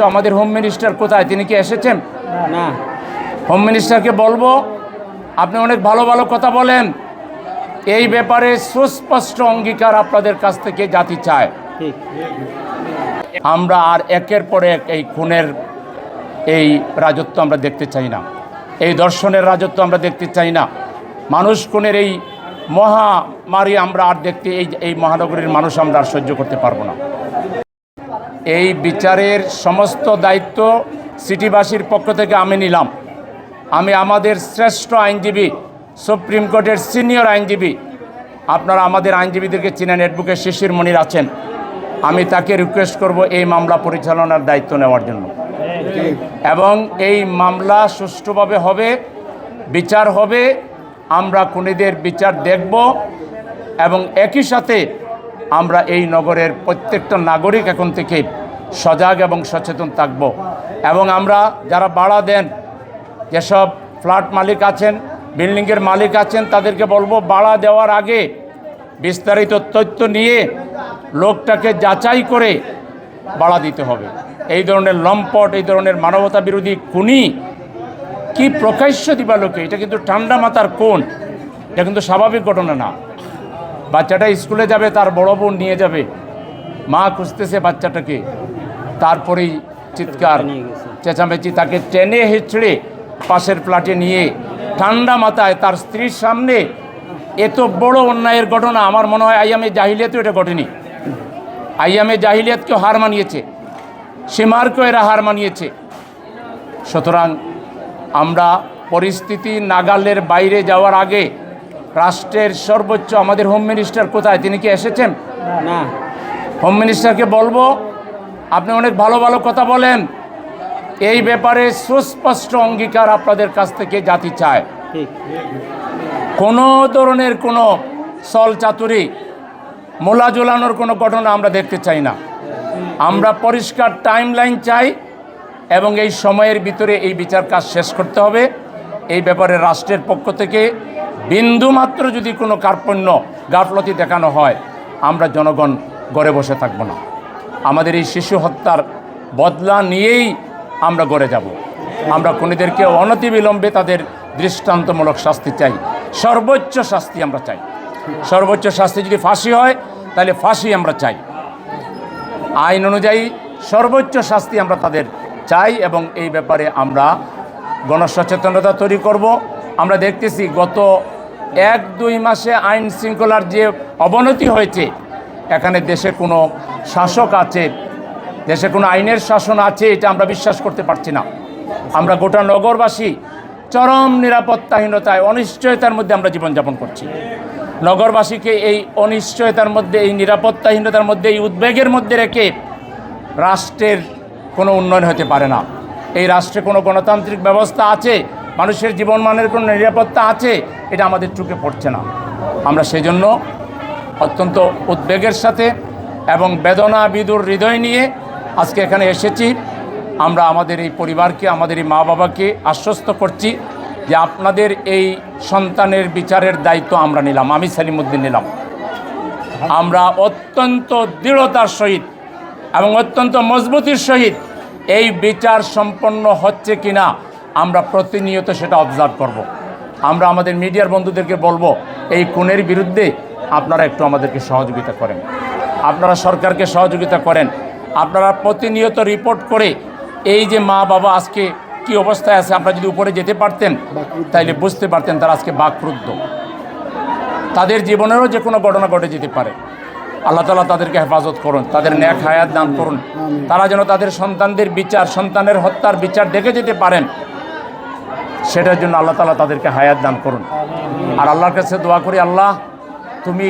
আমাদের home minister কোথায়? তিনি কি এসেছেন? না। হোম মিনিস্টারকে বলবো, আপনি অনেক ভালো ভালো কথা বলেন, এই ব্যাপারে সুস্পষ্ট অঙ্গীকার আপনাদের কাছ থেকে জাতি চায়। ঠিক। আমরা আর একের পর এক এই খুনের এই রাজত্ব আমরা দেখতে চাই না, এই দর্শনের রাজত্ব আমরা দেখতে চাই না। মানুষ খুনের এই মহামারী আমরা আর দেখতে এই মহানগরীর মানুষ আমরা আর সহ্য করতে পারবো না। এই বিচারের সমস্ত দায়িত্ব সিটিবাসীর পক্ষ থেকে আমি নিলাম। আমি আমাদের শ্রেষ্ঠ আইনজীবী, সুপ্রিম কোর্টের সিনিয়র আইনজীবী, আপনারা আমাদের আইনজীবীদেরকে চিনেন, অ্যাডভোকেট শিশির মনির আছেন, আমি তাকে রিকোয়েস্ট করব এই মামলা পরিচালনার দায়িত্ব নেওয়ার জন্য। এবং এই মামলা সুষ্ঠুভাবে হবে, বিচার হবে, আমরা খুনিদের বিচার দেখব এবং একই সাথে আমরা এই নগরের প্রত্যেকটা নাগরিক এখন থেকে সজাগ এবং সচেতন থাকব। এবং আমরা যারা ভাড়া দেন, যেসব ফ্ল্যাট মালিক আছেন, বিল্ডিংয়ের মালিক আছেন, তাদেরকে বলবো ভাড়া দেওয়ার আগে বিস্তারিত তথ্য নিয়ে লোকটাকে যাচাই করে ভাড়া দিতে হবে। এই ধরনের লম্পট, এই ধরনের মানবতা বিরোধী খুনি কি প্রকাশ্য দিবালোকে, এটা কিন্তু ঠান্ডা মাথার খুন, এটা কিন্তু স্বাভাবিক ঘটনা না। বাচ্চাটা স্কুলে যাবে, তার বড় বোন নিয়ে যাবে, মা খুঁজতেছে বাচ্চাটাকে, তারপরেই চিৎকার চেঁচামেচি, তাকে টেনে হেঁচড়ে পাশের ফ্ল্যাটে নিয়ে ঠান্ডা মাথায় তার স্ত্রীর সামনে এত বড় অন্যায়ের ঘটনা আমার মনে হয় আইয়ামে জাহিলিয়াতেও এটা ঘটেনি। আইয়ামে জাহিলিয়াতকেও হার মানিয়েছে, সীমারকেও এরা হার মানিয়েছে। সুতরাং আমরা পরিস্থিতি নাগালের বাইরে যাওয়ার আগে রাষ্ট্রের সর্বোচ্চ, আমাদের হোম মিনিস্টার কোথায়? তিনি কি এসেছেন? না। হোম মিনিস্টারকে বলবো, আপনি অনেক ভালো ভালো কথা বলেন, এই ব্যাপারে সুস্পষ্ট অঙ্গীকার আপনাদের কাছ থেকে জাতি চায়। ঠিক। কোনো ধরনের কোনো ছল চাতুরি, মোলা ঝোলানোর কোনো ঘটনা আমরা দেখতে চাই না। আমরা পরিষ্কার টাইমলাইন চাই এবং এই সময়ের ভিতরে এই বিচার কাজ শেষ করতে হবে। এই ব্যাপারে রাষ্ট্রের পক্ষ থেকে বিন্দুমাত্র যদি কোনো কার্পণ্য, গাফলতি দেখানো হয়, আমরা জনগণ ঘরে বসে থাকব না। আমাদের এই শিশু হত্যার বদলা নিয়েই আমরা গড়ে যাব। আমরা খুনিদেরকে অনতিবিলম্বে তাদের দৃষ্টান্তমূলক শাস্তি চাই, সর্বোচ্চ শাস্তি আমরা চাই। সর্বোচ্চ শাস্তি যদি ফাঁসি হয়, তাহলে ফাঁসি আমরা চাই। আইন অনুযায়ী সর্বোচ্চ শাস্তি আমরা তাদের চাই এবং এই ব্যাপারে আমরা গণসচেতনতা তৈরি করব। আমরা দেখতেছি গত 1-2 মাসে আইন শৃঙ্খলার যে অবনতি হয়েছে, এখানে দেশে কোনো শাসক আছে, দেশে কোনো আইনের শাসন আছে, এটা আমরা বিশ্বাস করতে পারছি না। আমরা গোটা নগরবাসী চরম নিরাপত্তাহীনতায়, অনিশ্চয়তার মধ্যে আমরা জীবনযাপন করছি। নগরবাসীকে এই অনিশ্চয়তার মধ্যে, এই নিরাপত্তাহীনতার মধ্যে, এই উদ্বেগের মধ্যে রেখে রাষ্ট্রের কোনো উন্নয়ন হতে পারে না। এই রাষ্ট্রে কোনো গণতান্ত্রিক ব্যবস্থা আছে, মানুষের জীবনমানের কোনো নিরাপত্তা আছে, এটা আমাদের চোখে পড়ছে না। আমরা সেজন্য অত্যন্ত উদ্বেগের সাথে এবং বেদনা বিদুর হৃদয় নিয়ে আজকে এখানে এসেছি। আমরা আমাদের এই পরিবারকে, আমাদের এই মা বাবাকে আশ্বস্ত করছি যে আপনাদের এই সন্তানের বিচারের দায়িত্ব আমরা নিলাম, আমি সেলিমউদ্দিন নিলাম। আমরা অত্যন্ত দৃঢ়তার সহিত এবং অত্যন্ত মজবুতির সহিত এই বিচার সম্পন্ন হচ্ছে কিনা আমরা প্রতিনিয়ত সেটা অবজার্ভ করব। আমরা আমাদের মিডিয়ার বন্ধুদেরকে বলবো, এই খুনের বিরুদ্ধে আপনারা একটু আমাদেরকে সহযোগিতা করেন, আপনারা সরকারকে সহযোগিতা করেন, আপনারা প্রতিনিয়ত রিপোর্ট করে এই যে মা বাবা আজকে কি অবস্থায় আছে, আপনারা যদি উপরে যেতে পারতেন তাইলে বুঝতে পারতেন তারা আজকে বাকরুদ্ধ। তাদের জীবনেরও যে কোনো ঘটনা ঘটে যেতে পারে। আল্লাহ তাআলা তাদেরকে হেফাজত করুন, তাদের নেক হায়াত দান করুন, তারা যেন তাদের সন্তানদের বিচার, সন্তানের হত্যার বিচার দেখে যেতে পারেন, সেটার জন্য আল্লাহ তাআলা তাদেরকে হায়াত দান করুন। আর আল্লাহর কাছে দোয়া করি, আল্লাহ তুমি